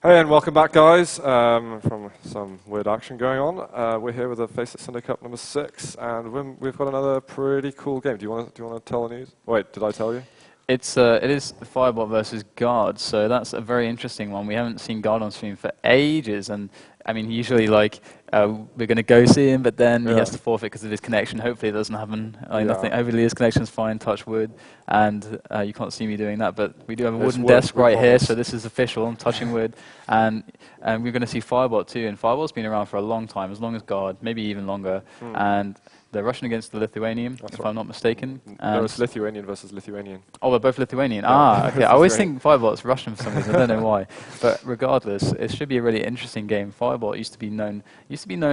Hey, and welcome back, guys, from some weird action going on. We're here with the FACEIT Sunday Cup number 6, and we've got another pretty cool game. Do you want to tell the news? Wait, did I tell you? It is Firebot versus Guard, so that's a very interesting one. We haven't seen Guard on stream for ages, and I mean, usually we're going to go see him, but then he has to forfeit because of his connection. Hopefully it doesn't happen. Nothing. Hopefully his connection's fine, touch wood, and you can't see me doing that, but we do have a wooden desk right here, so this is official. I'm touching wood, and we're going to see Firebot too, and Firebot's been around for a long time, as long as Guard, maybe even longer, and they're Russian against the Lithuanian, if I'm not mistaken. No, it's Lithuanian versus Lithuanian. Oh, they're both Lithuanian. Yeah. Okay. I always think Firebot's Russian for some reason. I don't know why. But regardless, it should be a really interesting game. Firebot used to be known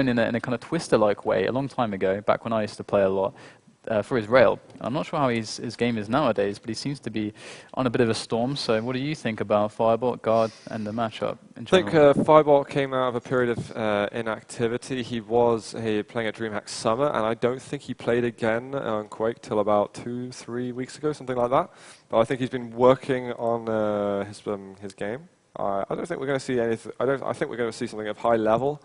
in a kind of Twister-like way a long time ago, back when I used to play a lot. For his rail. I'm not sure how his game is nowadays, but he seems to be on a bit of a storm. So what do you think about Firebot, Guard, and the matchup in general? I think Firebot came out of a period of inactivity. He was playing at DreamHack Summer, and I don't think he played again on Quake till about 2-3 weeks ago, something like that. But I think he's been working on his game. I don't think we're going to see anything. I think we're going to see something of high level.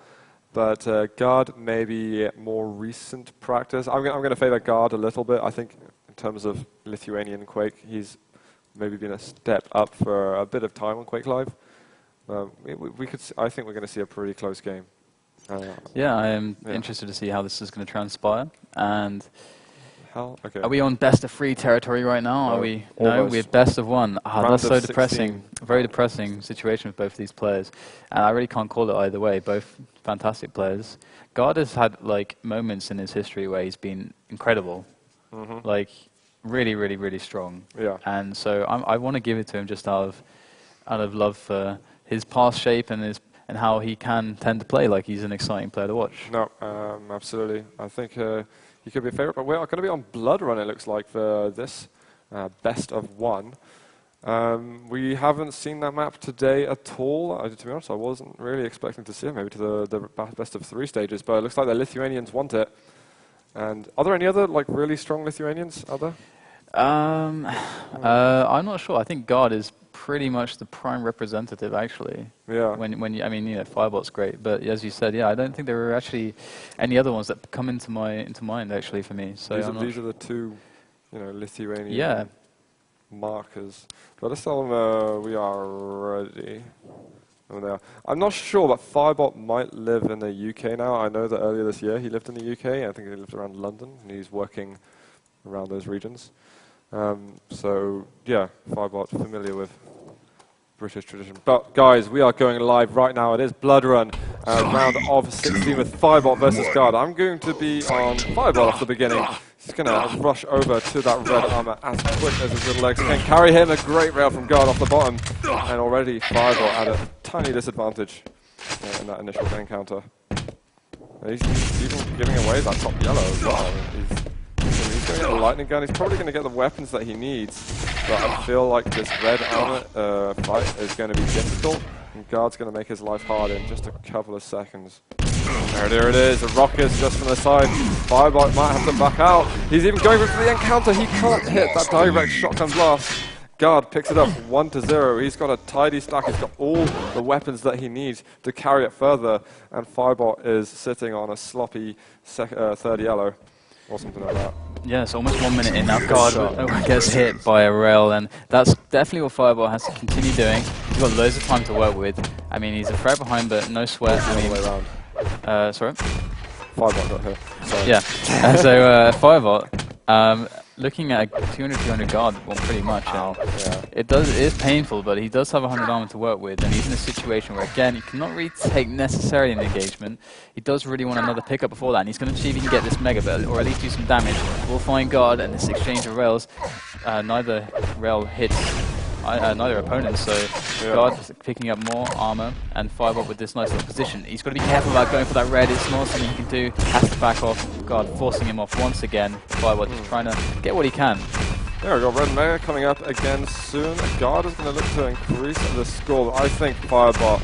But Guard, maybe more recent practice. I'm going to favour Guard a little bit. I think in terms of Lithuanian Quake, he's maybe been a step up for a bit of time on Quake Live. I think we're going to see a pretty close game. Yeah, I am interested to see how this is going to transpire. And okay. Are we on best of 3 territory right now? No, No, we're best of 1. That's so 16. depressing. Very depressing situation with both these players. And I really can't call it either way. Both fantastic players. Guard has had moments in his history where he's been incredible. Really, really, really strong. Yeah. And so I want to give it to him just out of love for his past shape and how he can tend to play like he's an exciting player to watch. No, absolutely. I think he could be a favourite, but we're going to be on Blood Run, it looks like, for this best of 1. We haven't seen that map today at all. To be honest, I wasn't really expecting to see it, maybe to the best of 3 stages, but it looks like the Lithuanians want it. And are there any other really strong Lithuanians out there? I'm not sure. I think Guard is pretty much the prime representative, actually. Yeah. Firebot's great, but as you said, I don't think there are actually any other ones that come into mind actually for me. So these are the 2, Lithuanian markers. But let's tell them we are ready. I'm not sure, but Firebot might live in the UK now. I know that earlier this year he lived in the UK. I think he lived around London, and he's working around those regions. So yeah, Firebot familiar with British tradition. But guys, we are going live right now. It is Blood Run, round of 16 with Firebot versus Guard. I'm going to be on Firebot off the beginning. He's going to rush over to that red armor as quick as his little legs can carry him. A great rail from Guard off the bottom, and already Firebot at a tiny disadvantage in that initial encounter. He's even giving away that top yellow as well. He's going to get the lightning gun. He's probably going to get the weapons that he needs. But I feel like this red armor fight is going to be difficult. And Guard's going to make his life hard in just a couple of seconds. There it is. The rockets just from the side. Firebot might have to back out. He's even going for the encounter. He can't hit that direct shotgun blast. Guard picks it up 1-0. He's got a tidy stack. He's got all the weapons that he needs to carry it further. And Firebot is sitting on a sloppy 3rd yellow. Or something like that. Yeah, it's almost 1 minute in now. Guard gets hit by a rail, and that's definitely what Firebot has to continue doing. He's got loads of time to work with. I mean, he's a threat behind, but no sweat. All the way around. Sorry? Firebot got here. Sorry. Yeah. So Firebot, looking at a 200-200 Guard, well, pretty much. It is painful, but he does have 100 armor to work with, and he's in a situation where, again, he cannot really take necessarily an engagement. He does really want another pickup before that, and he's going to see if he can get this mega belt, or at least do some damage. We'll find Guard, and this exchange of rails, neither rail hits neither opponent, so Guard picking up more armor, and Firebot with this nice little position. He's got to be careful about going for that red. It's not something he can do. Has to back off. Guard forcing him off once again. Firebot just trying to get what he can. There we go, red mega coming up again soon. Guard is going to look to increase the score. I think Firebot,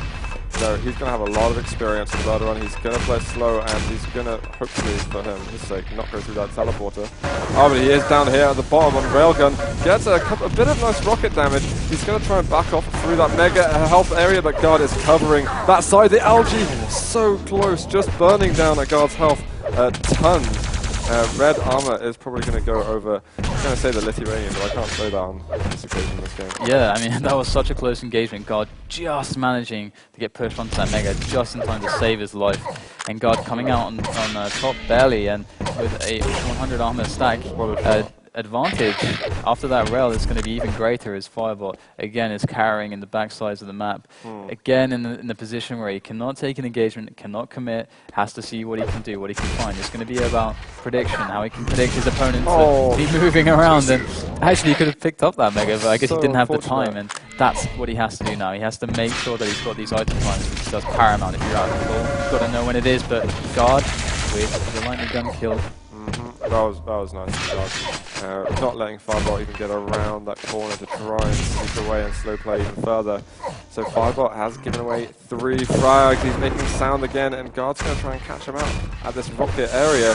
he's going to have a lot of experience in Blood Run. He's going to play slow, and he's going to, hopefully for his sake, not go through that teleporter. Oh, but he is down here at the bottom on Railgun, gets a bit of nice rocket damage. He's going to try and back off through that mega health area, but Guard is covering that side. The algae so close, just burning down at Guard's health tons. Red armor is probably going to go over, I was going to say the Lithuanian, but I can't say that on this occasion in this game. Yeah, I mean, that was such a close engagement. Guard just managing to get pushed onto that mega just in time to save his life. And Guard coming out on top barely, and with a 100 armor stack advantage. After that rail, it's going to be even greater as Firebot, again, is carrying in the backsides of the map. Again, in the position where he cannot take an engagement, cannot commit, has to see what he can do, what he can find. It's going to be about prediction, how he can predict his opponent to be moving around. And actually, he could have picked up that mega, but I guess he didn't have the time, and that's what he has to do now. He has to make sure that he's got these item times, which does paramount if you're out of control. You've got to know when it is, but Guard with the lightning gun kill. That was nice. Not letting Firebot even get around that corner to try and sneak away and slow play even further. So Firebot has given away 3 frags. He's making sound again, and Guard's going to try and catch him out at this rocket area.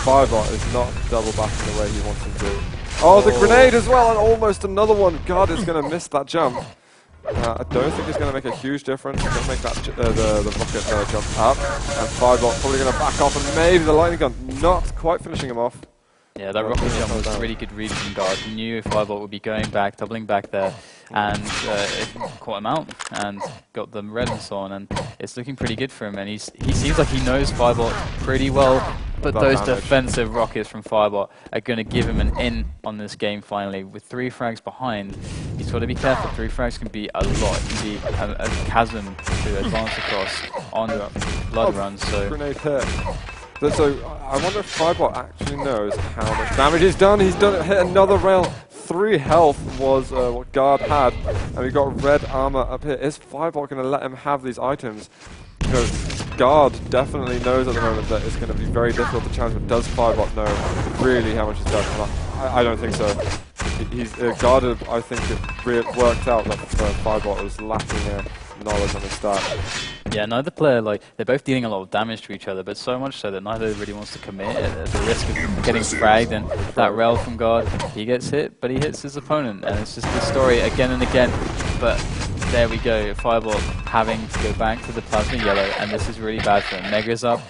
Firebot is not double backing the way he wants him to. Oh, the grenade as well, and almost another one. Guard is going to miss that jump. I don't think it's going to make a huge difference. It's going to make that the rocket jump up, and Firebot probably going to back off, and maybe the lightning gun not quite finishing him off. Yeah, that rocket jump was a really good read from Guard. He knew Firebot would be going back, doubling back there, and it caught him out and got them red and so on, and it's looking pretty good for him. And he seems like he knows Firebot pretty well, but those defensive rockets from Firebot are going to give him an in on this game finally. With 3 frags behind, he's got to be careful. 3 frags can be a lot. It can be a chasm to advance across on blood runs. So. Grenade hit. So I wonder if Firebot actually knows how much damage he's done. He's hit another rail. 3 health was what Guard had, and we got red armor up here. Is Firebot going to let him have these items? You know, Guard definitely knows at the moment that it's going to be very difficult to challenge, but does Firebot know really how much he's done? I don't think so. He's guarded. I think it worked out that Firebot was lacking knowledge on his start. Yeah, neither player, they're both dealing a lot of damage to each other, but so much so that neither really wants to commit at the risk of getting fragged. And that rail from Guard, he gets hit, but he hits his opponent, and it's just the story again and again. But there we go, Firebot having to go back to the plasma yellow, and this is really bad for him. Mega's up,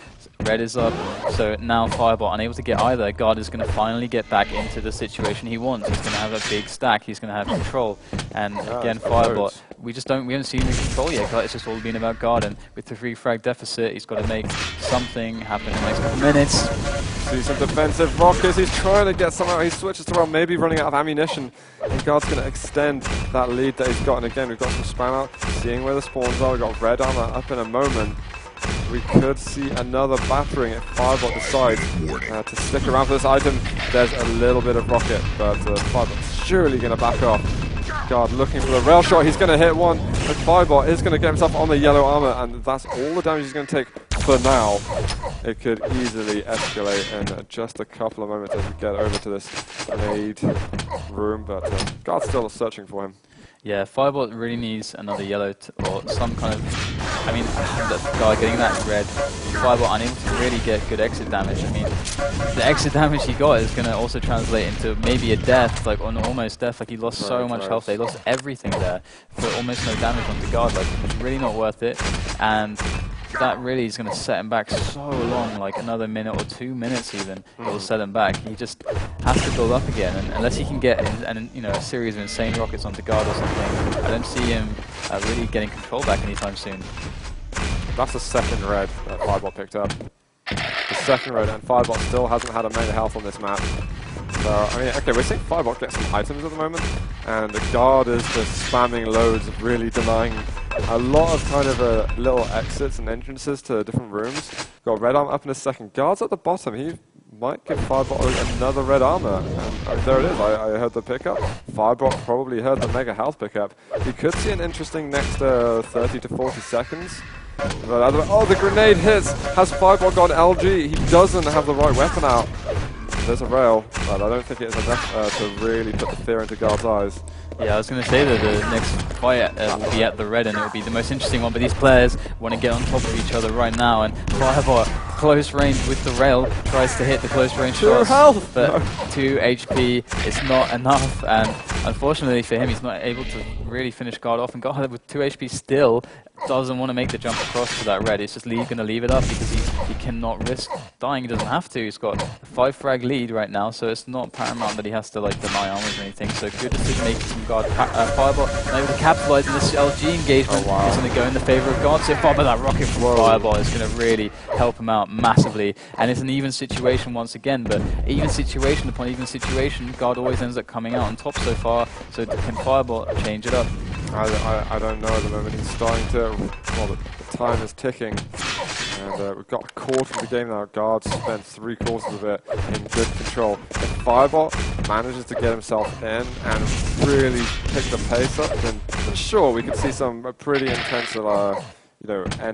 red is up, so now Firebot unable to get either. Guard is going to finally get back into the situation he wants. He's going to have a big stack, he's going to have control, and again Firebot, we haven't seen the control yet. It's just all been about Guard, and with the 3 frag deficit, he's got to make something happen in the next couple minutes. See some defensive rockets, he's trying to get some out, he switches to around, maybe running out of ammunition, and Guard's going to extend that lead that he's got, and again we've got some spam out, seeing where the spawns are, we've got red armor up in a moment. We could see another battering if Firebot decides to stick around for this item. There's a little bit of rocket, but Firebot's surely going to back off. Guard looking for the rail shot, he's going to hit one, and Firebot is going to get himself on the yellow armor, and that's all the damage he's going to take for now. It could easily escalate in just a couple of moments as we get over to this grenade room, but Guard's still searching for him. Yeah, Firebot really needs another yellow or some kind of... I mean, that guy getting that red, Firebot unable to really get good exit damage. I mean, the exit damage he got is going to also translate into maybe a death, like on almost death. Like he lost so much health, they lost everything there for almost no damage onto Guard. Like it's really not worth it, and that really is going to set him back so long, like another minute or 2 minutes even. It will set him back. He just has to build up again, and unless he can get a series of insane rockets onto Guard or something, I don't see him really getting control back anytime soon. That's the second red that Firebot picked up. The second red, and Firebot still hasn't had a mega health on this map. So, I mean, okay, we're seeing Firebot get some items at the moment, and the Guard is just spamming loads, really denying a lot of kind of little exits and entrances to different rooms. Got red armor up in a second. Guard's at the bottom. He might give Firebot another red armor. And there it is. I heard the pickup. Firebot probably heard the mega health pickup. You could see an interesting next 30 to 40 seconds. But oh, the grenade hits. Has Firebot got LG? He doesn't have the right weapon out. There's a rail, but I don't think it's enough to really put the fear into Guard's eyes. Yeah, I was going to say that the next fight will be at the red, and it will be the most interesting one, but these players want to get on top of each other right now, and Firebot close range with the rail, tries to hit the close range 2 shots, health! but No. 2 HP, it's not enough, and unfortunately for him, he's not able to really finish guard off, and guard with 2 HP still doesn't want to make the jump across to that red. It's just going to leave it up because he cannot risk dying. He doesn't have to. He's got a 5 frag lead right now, so it's not paramount that he has to like deny armors or anything. So good decision making from guard. Fireball now able to capitalize on this LG engagement. Oh, wow. It's going to go in the favor of guard. So far, but that rocket from Fireball is going to really help him out massively. And it's an even situation once again, but even situation upon even situation, guard always ends up coming out on top so far. So can Fireball change it up? I don't know at the moment. He's starting to. Well, the time is ticking, and we've got a quarter of the game now. Guard spent 3/4 of it in good control. If Fireball manages to get himself in and really pick the pace up, then sure we could see some pretty intense, end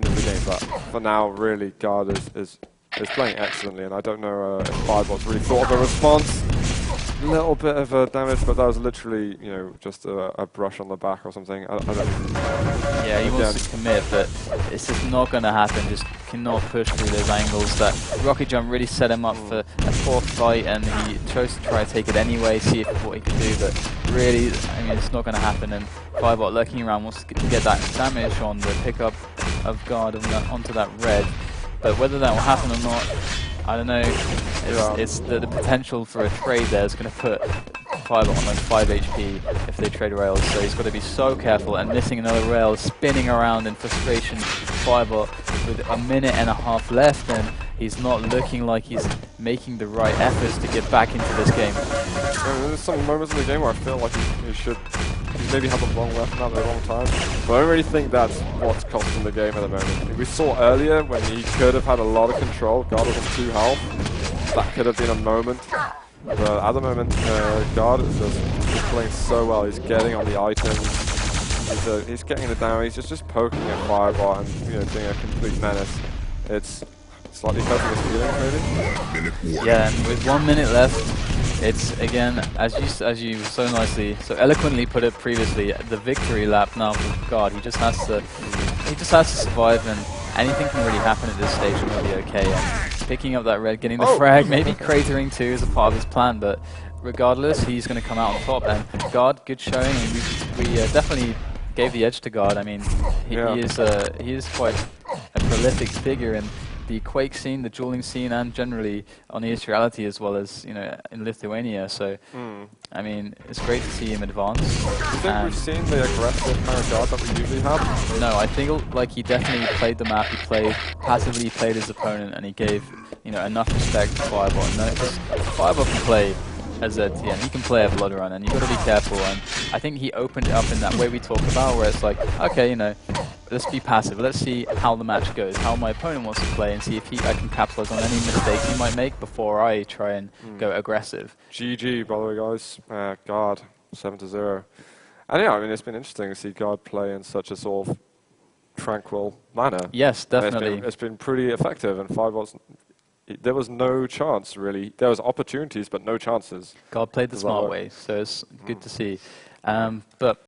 of the game. But for now, really, Guard is playing excellently, and I don't know if Fireball's really thought of a response. Little bit of damage, but that was literally, just a brush on the back or something. I don't know. Yeah, he wants to commit, but it's just not going to happen. Just cannot push through those angles. That rocket jump really set him up for a 4th fight, and he chose to try to take it anyway, see what he could do. But really, I mean, it's not going to happen. And Firebot lurking around wants to get that damage on the pickup of guard onto that red. But whether that will happen or not, I don't know. It's the potential for a trade there is going to put Firebot on like 5 HP if they trade rails. So he's got to be so careful, and missing another rail, spinning around in frustration. Firebot with a minute and a half left, and he's not looking like he's making the right efforts to get back into this game. There's some moments in the game where I feel like he maybe had the wrong weapon at the wrong time. But I don't really think that's what's costing the game at the moment. We saw earlier when he could have had a lot of control. Guard was on 2 health. That could have been a moment. But at the moment, Guard is just playing so well. He's getting on the items. He's getting it down. He's just poking at Firebot and being a complete menace. It's slightly hurting his feelings, maybe. Yeah, and with 1 minute left, it's again, as you so nicely, so eloquently put it previously, the victory lap now for Guard. He just has to survive, and anything can really happen at this stage, and he'll be okay. And picking up that red, getting the frag, maybe cratering too is a part of his plan, but regardless, he's going to come out on top. And Guard, good showing. And we definitely gave the edge to Guard. I mean, he is quite a prolific figure in the Quake scene, the dueling scene, and generally on ES Reality as well as in Lithuania. So, I mean, it's great to see him advance. Do you think we've seen the aggressive kind of Guard that we usually have? No, I think like he definitely played the map. He passively played his opponent, and he gave enough respect to Firebot. No, Firebot can play as ZTN. He can play a blood run, and you've got to be careful. And I think he opened it up in that way we talk about, where it's like, okay, let's be passive. Let's see how the match goes, how my opponent wants to play, and see if I can capitalize on any mistakes he might make before I try and go aggressive. GG, by the way, guys. Guard 7-0. And yeah, I mean, it's been interesting to see Guard play in such a sort of tranquil manner. Yes, definitely. It's been pretty effective, and Firebot's. There was no chance, really. There was opportunities, but no chances. God played the smart way, so it's good to see. But